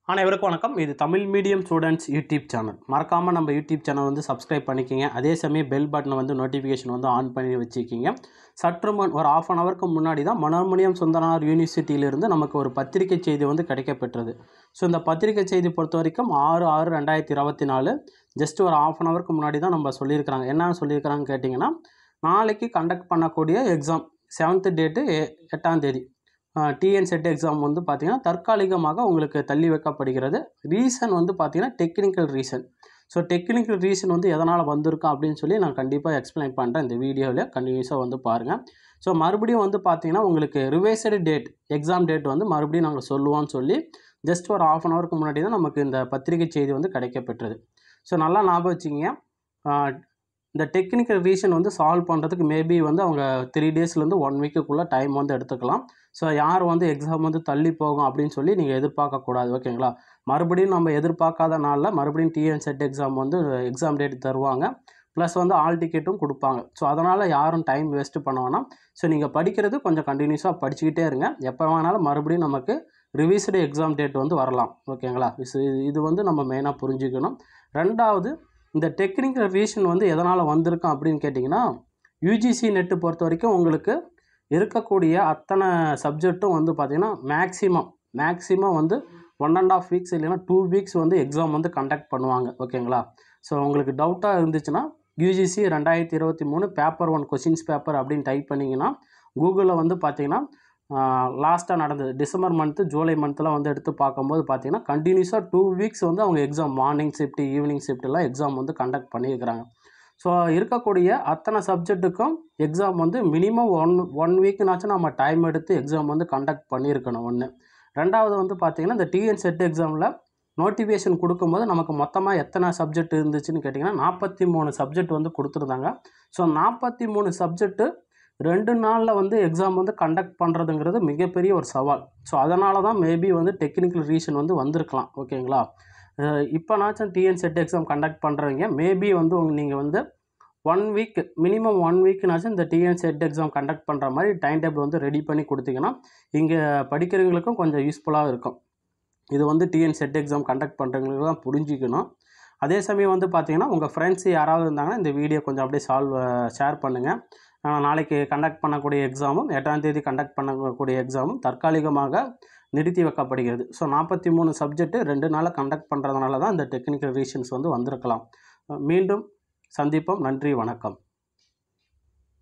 அனைவருக்கும் வணக்கம். இது Tamil medium students YouTube channel. மறக்காமல் நம்ம யூடியூப் சேனல் வந்து சப்ஸ்கிரைப் பண்ணிக்கிங்க. அதே சமயம் பெல் பட்டனை வந்து நோட்டிஃபிகேஷன் வந்து ஆன் பண்ணி வச்சுக்கிங்க. சற்று முன் ஒரு ½ அன் ஹவருக்கு முன்னாடி தான் மனோன்மணியம் சுந்தரனார் யூனிவர்சிட்டியிலிருந்து நமக்கு ஒரு பத்திரிகை செய்தி வந்து கிடைக்கப்பெற்றது. ஸோ இந்த பத்திரிகை செய்தி பொறுத்த வரைக்கும் 6/6/2024 ஜஸ்ட் ஒரு ½ அன் ஹவருக்கு முன்னாடி தான் நம்ம சொல்லியிருக்கிறாங்க. என்னன்னு சொல்லியிருக்கிறாங்கன்னு கேட்டிங்கன்னா, நாளைக்கு கண்டக்ட் பண்ணக்கூடிய எக்ஸாம் 7th டேட்டு 8ஆம் தேதி டிஎன் செட் எக்ஸாம் வந்து பார்த்திங்கன்னா தற்காலிகமாக உங்களுக்கு தள்ளி வைக்கப்படுகிறது. ரீசன் வந்து பார்த்திங்கன்னா technical reason. So technical reason வந்து எதனால் வந்திருக்கும் அப்படின்னு சொல்லி நான் கண்டிப்பாக எக்ஸ்பிளைன் பண்ணுறேன் இந்த வீடியோவில். கண்டினியூஸாக வந்து பாருங்கள். ஸோ மறுபடியும் வந்து பார்த்திங்கன்னா உங்களுக்கு ரிவைஸ்டு டேட் எக்ஸாம் டேட் வந்து மறுபடியும் நாங்கள் சொல்லுவோம்னு சொல்லி ஜஸ்ட் ஒரு ½ அன் ஹவருக்கு முன்னாடி தான் நமக்கு இந்த பத்திரிகை செய்தி வந்து கிடைக்கப்பெற்றது. ஸோ நல்லா ஞாபகம் வச்சுக்கிங்க. இந்த டெக்னிக்கல் ரீசன் வந்து சால்வ் பண்ணுறதுக்கு மேபி வந்து அவங்க 3 டேஸ்லேருந்து 1 வீக்குக்குள்ளே டைம் வந்து எடுத்துக்கலாம். ஸோ யார் வந்து எக்ஸாம் வந்து தள்ளி போகும் அப்படின்னு சொல்லி நீங்கள் எதிர்பார்க்கக்கூடாது. ஓகேங்களா? மறுபடியும் நம்ம எதிர்பார்க்காத நாளில் மறுபடியும் டிஎன் செட் எக்ஸாம் வந்து எக்ஸாம் டேட் தருவாங்க. ப்ளஸ் வந்து ஆல் டிக்கெட்டும் கொடுப்பாங்க. ஸோ அதனால் யாரும் டைம் வேஸ்ட்டு பண்ண வேணாம். ஸோ நீங்கள் படிக்கிறது கொஞ்சம் கண்டினியூஸாக படிச்சுக்கிட்டே இருங்க. எப்போ வேணாலும் மறுபடியும் நமக்கு ரிவைஸ்டு எக்ஸாம் டேட் வந்து வரலாம். ஓகேங்களா? இது வந்து நம்ம மெயினாக புரிஞ்சுக்கணும். ரெண்டாவது, இந்த டெக்னிக்கல் ரீசன் வந்து எதனால் வந்திருக்கும் அப்படின்னு கேட்டிங்கன்னா, யூஜிசி நெட்டு பொறுத்த வரைக்கும் உங்களுக்கு இருக்கக்கூடிய அத்தனை சப்ஜெக்ட்டும் வந்து பார்த்திங்கன்னா மேக்ஸிமம் வந்து 1.5 வீக்ஸ் இல்லைன்னா 2 வீக்ஸ் வந்து எக்ஸாம் வந்து கண்டக்ட் பண்ணுவாங்க. ஓகேங்களா? ஸோ உங்களுக்கு டவுட்டாக இருந்துச்சுன்னா யூஜிசி 2023 பேப்பர் 1 கொஷின்ஸ் பேப்பர் அப்படின்னு டைப் பண்ணிங்கன்னா கூகுளில் வந்து பார்த்திங்கன்னா லாஸ்ட்டாக நடந்தது டிசம்பர் மந்த்து ஜூலை மந்த்தில் வந்து எடுத்து பார்க்கும்போது பார்த்திங்கன்னா கண்டினியூஸாக 2 வீக்ஸ் வந்து அவங்க எக்ஸாம் மார்னிங் ஷிஃப்ட்டு ஈவினிங் ஷிஃப்ட்டெல்லாம் எக்ஸாம் வந்து கண்டக்ட் பண்ணியிருக்கிறாங்க. ஸோ இருக்கக்கூடிய அத்தனை சப்ஜெக்ட்டுக்கும் எக்ஸாம் வந்து மினிமம் ஒன் வீக்குனாச்சும் நம்ம டைம் எடுத்து எக்ஸாம் வந்து கண்டக்ட் பண்ணியிருக்கணும் ஒன்று. ரெண்டாவது வந்து பார்த்திங்கன்னா இந்த டிஎன் செட் எக்ஸாமில் நோட்டிஃபிகேஷன் கொடுக்கும்போது நமக்கு மொத்தமாக எத்தனை சப்ஜெக்ட் இருந்துச்சுன்னு கேட்டிங்கன்னா 43 சப்ஜெக்ட் வந்து கொடுத்துருந்தாங்க. ஸோ 43 சப்ஜெக்ட்டு 2 நாளில் வந்து எக்ஸாம் வந்து கண்டக்ட் பண்ணுறதுங்கிறது மிகப்பெரிய ஒரு சவால். ஸோ அதனால தான் மேபி வந்து டெக்னிக்கல் ரீசன் வந்து வந்திருக்கலாம். ஓகேங்களா? இப்போனாச்சும் டிஎன் செட் எக்ஸாம் கண்டக்ட் பண்ணுறவங்க மேபி வந்து நீங்கள் வந்து 1 வீக் மினிமம் 1 வீக்குனாச்சும் இந்த டிஎன் செட் எக்ஸாம் கண்டக்ட் பண்ணுற மாதிரி டைம் டேபிள் வந்து ரெடி பண்ணி கொடுத்தீங்கன்னா இங்கே படிக்கிறவங்களுக்கும் கொஞ்சம் யூஸ்ஃபுல்லாக இருக்கும். இது வந்து டிஎன் செட் எக்ஸாம் கண்டக்ட் பண்ணுறவங்களுக்கு தான் புரிஞ்சிக்கணும். அதே சமயம் வந்து பார்த்திங்கன்னா உங்கள் ஃப்ரெண்ட்ஸ் யாராவது இருந்தாங்கன்னா இந்த வீடியோ கொஞ்சம் அப்படியே ஷேர் பண்ணுங்கள். நாளைக்கு கண்டக்ட் பண்ணக்கூடிய எக்ஸாமும் 8ஆம் தேதி கண்டக்ட் பண்ணக்கூடிய எக்ஸாமும் தற்காலிகமாக நிறுத்தி வைக்கப்படுகிறது. ஸோ 43 சப்ஜெக்ட்டு 2 நாளில் கண்டக்ட் பண்ணுறதுனால தான் இந்த டெக்னிக்கல் ரீசன்ஸ் வந்து வந்திருக்கலாம். மீண்டும் சந்திப்போம். நன்றி, வணக்கம்.